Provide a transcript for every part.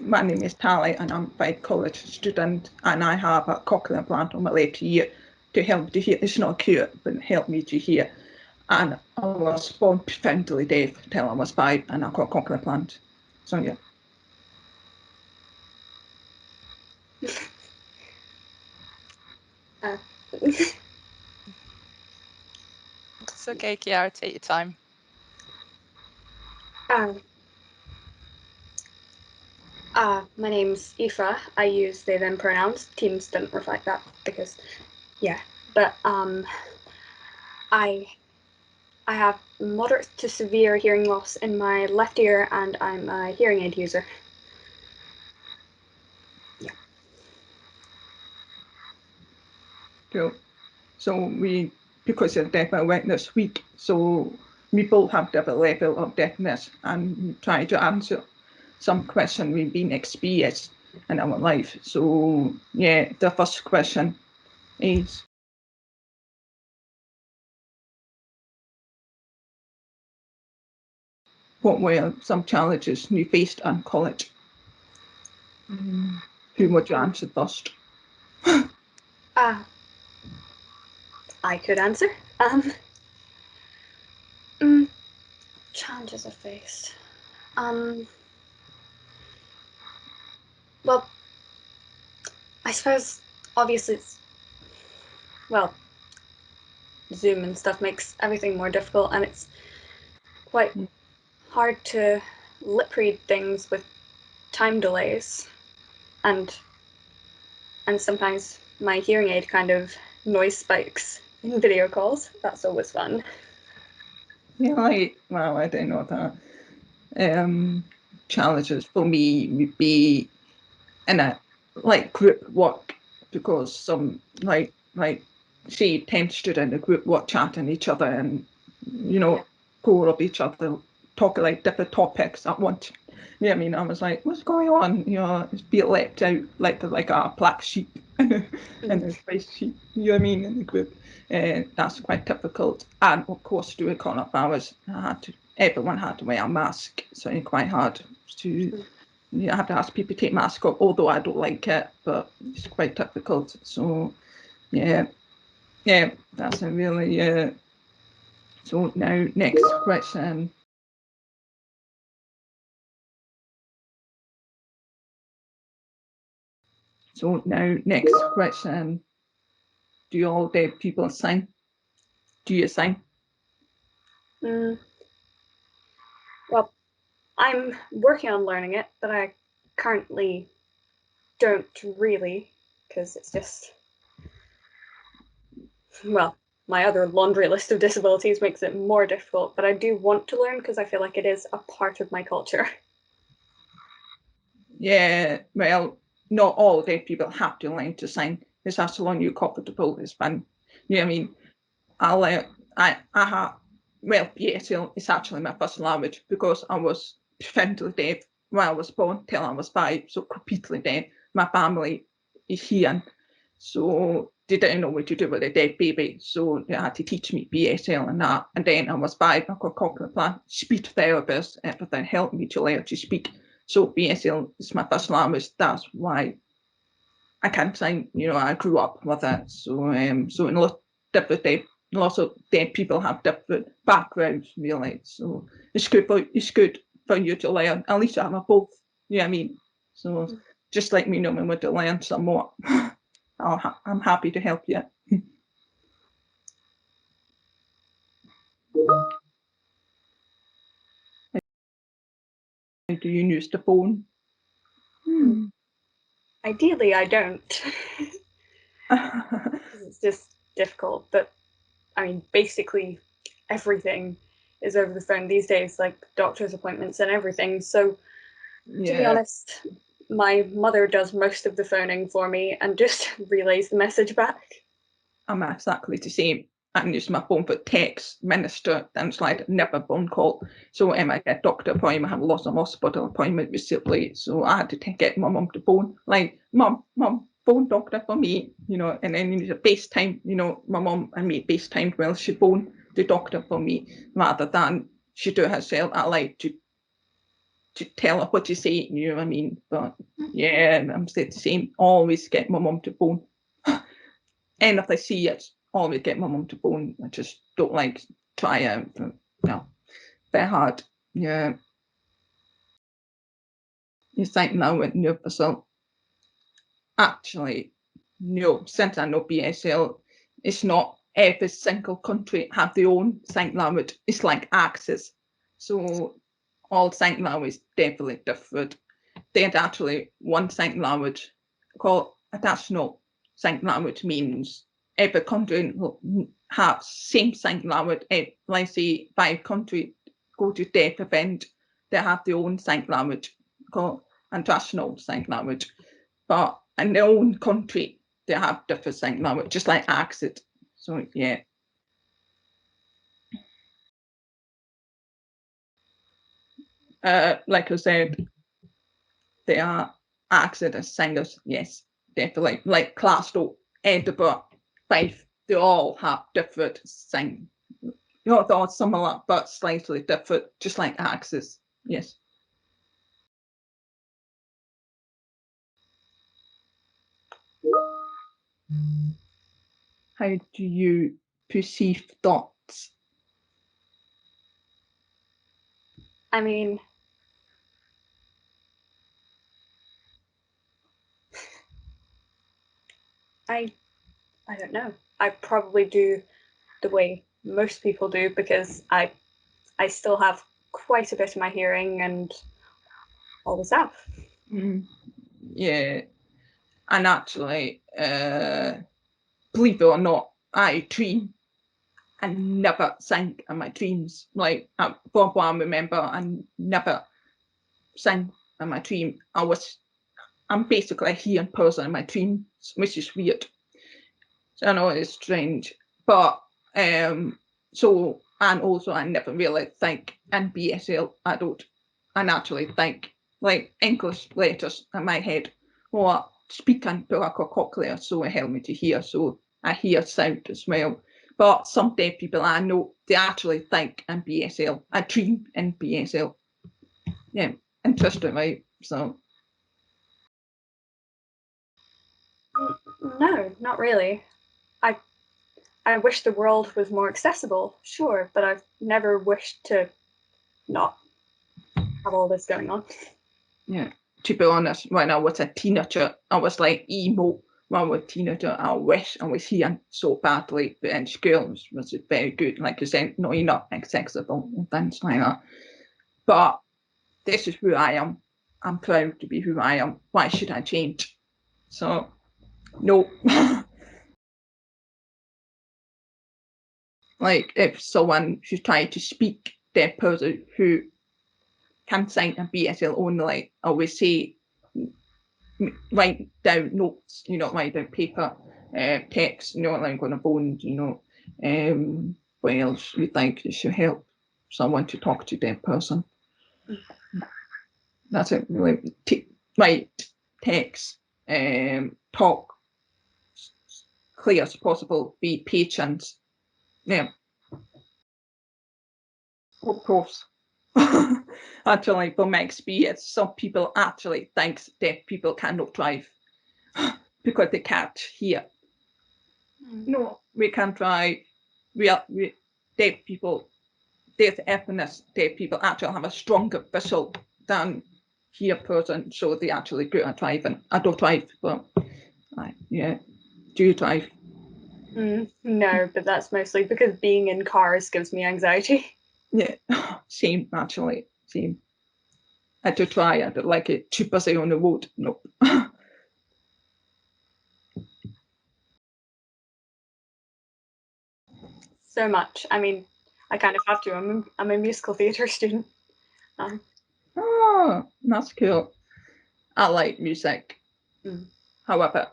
My name is Tali and I'm a college student, and I have a cochlear implant on my left ear to help me to hear. It's not cute, but help me to hear. And I was born profoundly deaf till I was 5, and I got a cochlear implant. So yeah. It's okay, Kiara, take your time. My name's Aoife. I use they them pronouns. Teams didn't reflect that because, yeah. But I have moderate to severe hearing loss in my left ear, and I'm a hearing aid user. Yeah. Cool. So because you're deaf, I went this week. So we both have different level of deafness, and we try to answer some question we've been experienced in our life. So yeah, the first question is, what were some challenges you faced in college? Who would you answer first? I could answer. Challenges I faced. Well, I suppose obviously Zoom and stuff makes everything more difficult, and it's quite hard to lip read things with time delays, and sometimes my hearing aid kind of noise spikes in video calls. That's always fun. Yeah, I don't know that. Challenges for me would be in a group work, because some say 10 students in a group work chatting each other and go up each other, talking like different topics at once. Yeah, I mean, I was like, what's going on? It's being left out like a black sheep and a white sheep, you know what I mean, in the group. That's quite difficult. And of course, during coronavirus, everyone had to wear a mask, so it's quite hard to. I have to ask people to take masks off, although I don't like it, but it's quite difficult. So yeah, that's a really. So now, next question. So now, next question. Do all deaf people sing? Do you sing? Well, I'm working on learning it, but I currently don't really, because it's just, my other laundry list of disabilities makes it more difficult, but I do want to learn because I feel like it is a part of my culture. Yeah, well, not all deaf people have to learn to sing. It's as long as you're comfortable, it's fun. You know what I mean? I have, BSL is actually my first language, because I was profoundly deaf when I was born till I was 5, so completely deaf. My family is here, so they didn't know what to do with a deaf baby, so they had to teach me BSL and that. And then I was 5, I got cochlear implant, speech therapist, everything helped me to learn to speak. So BSL is my first language. That's why I can't sing. I grew up with it. So so in lots of deaf people have different backgrounds, really. So it's good for you to learn. At least I have both. You know what I mean? So just let me know when we to learn some more. I'm happy to help you. Do you use the phone? Ideally, I don't. It's just difficult. But I mean, basically, everything is over the phone these days, like doctor's appointments and everything. So, to be honest, my mother does most of the phoning for me and just relays the message back. I'm exactly the same. I can use my phone for text, minister, things like never phone call. So I get a doctor appointment, I have lots of hospital appointment recently. So I had to get my mum to phone, like, mum, phone doctor for me, and then you need a FaceTime, my mum and me FaceTime while she phoned the doctor for me, rather than she do it herself. I like to to tell her what to say, you know what I mean? But yeah, I'm still the same. Always get my mum to phone. And if I see it, always get my mum to phone. I just don't like try out. No, very hard. Yeah. You think now with Newcastle? Actually, no, since I know BSL, it's not every single country have their own sign language. It's like axes. So all sign language is definitely different. There's actually one sign language called national sign language, means every country have same sign language. Let's say 5 countries go to deaf event, they have their own sign language called international sign language. But in their own country, they have different sign language, just like accent. So yeah. Like I said, they are accent as singers, yes, definitely. Like Glasgow, Edinburgh, Fife, they all have different sing. Not all similar, but slightly different, just like accents, yes. How do you perceive thoughts? I mean, I don't know. I probably do the way most people do, because I still have quite a bit of my hearing and always have. Yeah, and actually, believe it or not, I dream and never sing in my dreams. Like, for what I remember, I never sang in my dream. I'm basically a hearing person in my dreams, which is weird. So I know it's strange, but so, and also I never really think in BSL. I naturally think like English letters in my head, or speaking to like a cochlear, so it helped me to hear. So I hear sound as well. But some deaf people I know, they actually think in BSL. I dream in BSL. Yeah, interesting, right? So No, not really. I wish the world was more accessible, sure, but I've never wished to not have all this going on. yeah, to be honest, when I was a teenager, I was like emo. When I was a teenager, I wish I was hearing so badly, but in school was very good. Like you said, no, you're not accessible and things like that. But this is who I am. I'm proud to be who I am. Why should I change? So, no. Like if someone who's trying to speak, deaf person who can sign a BSL only, I always say, write down notes, you know, write down paper, text, you know, like on a phone, you know, what else you think should help someone to talk to that person. That's it, really. Write, text, talk clear as possible, be patient. Yeah. Of course. Actually, from my experience, some people actually think deaf people cannot drive because they can't hear. No, we can drive. We deaf people, deaf ethnic deaf people actually have a stronger visual than hear person, so they actually good at driving. I don't drive, but yeah. Do you drive? No, but that's mostly because being in cars gives me anxiety. Yeah, same actually, same. I do try. I don't like it. Too busy on the road. Nope. So much. I mean, I kind of have to. I'm a musical theatre student. Oh, that's cool. I like music. However,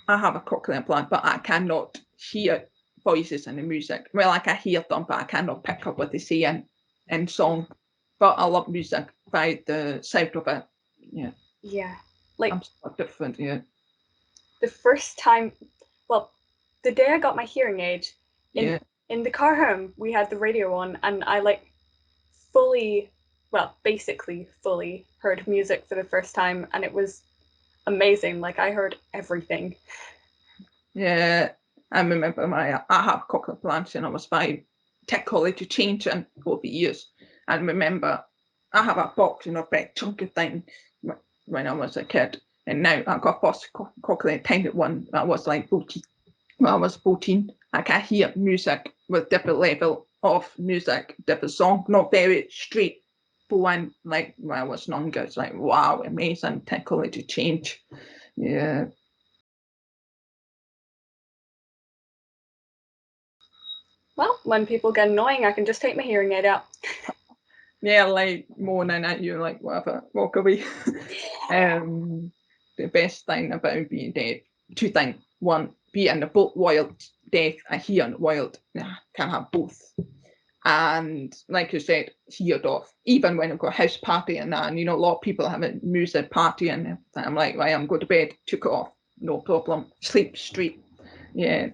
I have a cochlear implant, but I cannot hear voices in the music. Well, I can hear them, but I cannot pick up what they say in song. But I love music by the sound of it. Yeah. Yeah. Like, I'm so different, yeah. the first time, well, the day I got my hearing aid, in the car home, we had the radio on, and I like fully basically fully heard music for the first time, and it was amazing. Like, I heard everything. Yeah, I remember I have cochlear implants and I was 5. Technology changing over the years. And remember, I have a box, a big chunky thing when I was a kid. And now I've got a first cochlear tiny one. I was like 14. When I was 14, I can hear music with different level of music, different song, not very straight one like when I was younger. It's like, wow, amazing technology change. Yeah. Well, when people get annoying, I can just take my hearing aid out. Yeah, like moaning at you, like whatever, walk away. The best thing about being deaf, 2 things. One, being a both wild deaf and hearing wild, can have both. And like you said, heared off. Even when I've got a house party and that, and a lot of people have a music party and I'm like, right, I'm going to bed, took it off, no problem, sleep straight. Yeah,